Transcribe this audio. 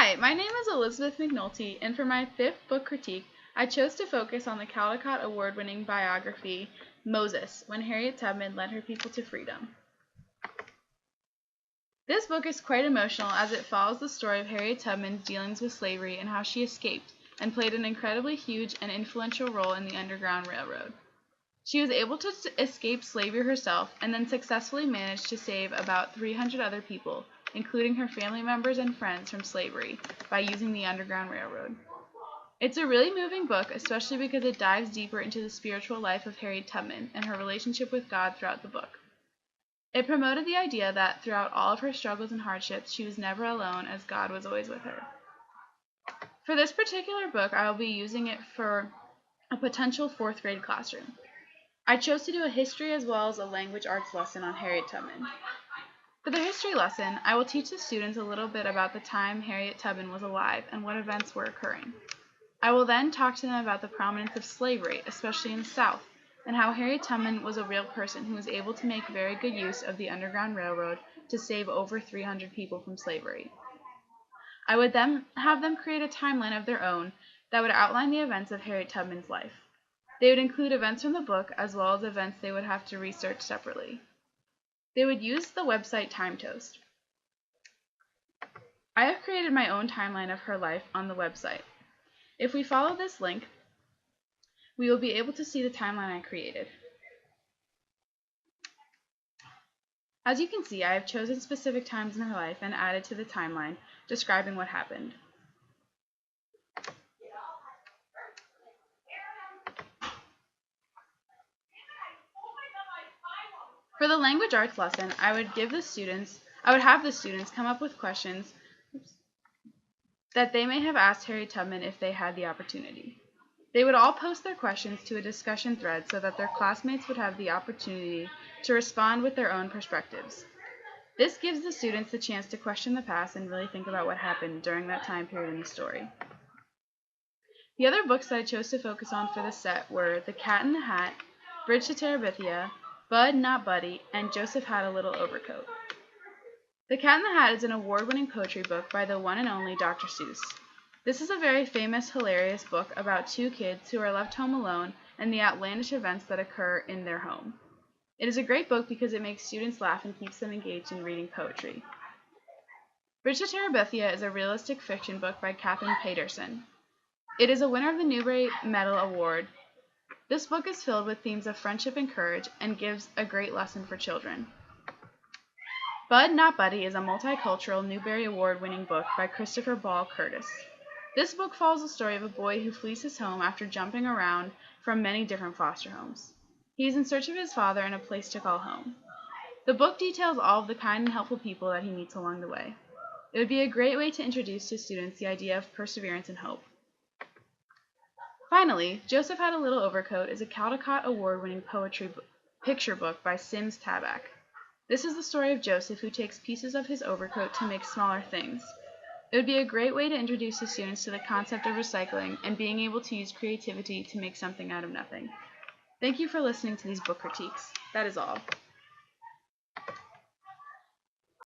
Hi, my name is Elizabeth McNulty, and for my fifth book critique, I chose to focus on the Caldecott Award-winning biography, Moses, When Harriet Tubman Led Her People to Freedom. This book is quite emotional as it follows the story of Harriet Tubman's dealings with slavery and how she escaped and played an incredibly huge and influential role in the Underground Railroad. She was able to escape slavery herself and then successfully managed to save about 300 other people, including her family members and friends, from slavery by using the Underground Railroad. It's a really moving book, especially because it dives deeper into the spiritual life of Harriet Tubman and her relationship with God throughout the book. It promoted the idea that throughout all of her struggles and hardships, she was never alone, as God was always with her. For this particular book, I will be using it for a potential 4th grade classroom. I chose to do a history as well as a language arts lesson on Harriet Tubman. For the history lesson, I will teach the students a little bit about the time Harriet Tubman was alive and what events were occurring. I will then talk to them about the prominence of slavery, especially in the South, and how Harriet Tubman was a real person who was able to make very good use of the Underground Railroad to save over 300 people from slavery. I would then have them create a timeline of their own that would outline the events of Harriet Tubman's life. They would include events from the book as well as events they would have to research separately. They would use the website TimeToast. I have created my own timeline of her life on the website. If we follow this link, we will be able to see the timeline I created. As you can see, I have chosen specific times in her life and added to the timeline, describing what happened. For the language arts lesson, I would have the students come up with questions that they may have asked Harriet Tubman if they had the opportunity. They would all post their questions to a discussion thread so that their classmates would have the opportunity to respond with their own perspectives. This gives the students the chance to question the past and really think about what happened during that time period in the story. The other books that I chose to focus on for this set were The Cat in the Hat, Bridge to Terabithia, Bud Not Buddy, and Joseph Had a Little Overcoat. The Cat in the Hat is an award-winning poetry book by the one and only Dr. Seuss. This is a very famous, hilarious book about two kids who are left home alone and the outlandish events that occur in their home. It is a great book because it makes students laugh and keeps them engaged in reading poetry. Bridge to Terabithia is a realistic fiction book by Catherine Paterson. It is a winner of the Newbery Medal Award. This book is filled with themes of friendship and courage and gives a great lesson for children. Bud Not Buddy is a multicultural Newbery Award-winning book by Christopher Ball Curtis. This book follows the story of a boy who flees his home after jumping around from many different foster homes. He is in search of his father and a place to call home. The book details all of the kind and helpful people that he meets along the way. It would be a great way to introduce to students the idea of perseverance and hope. Finally, Joseph Had a Little Overcoat is a Caldecott Award-winning picture book by Sims Tabak. This is the story of Joseph, who takes pieces of his overcoat to make smaller things. It would be a great way to introduce the students to the concept of recycling and being able to use creativity to make something out of nothing. Thank you for listening to these book critiques. That is all.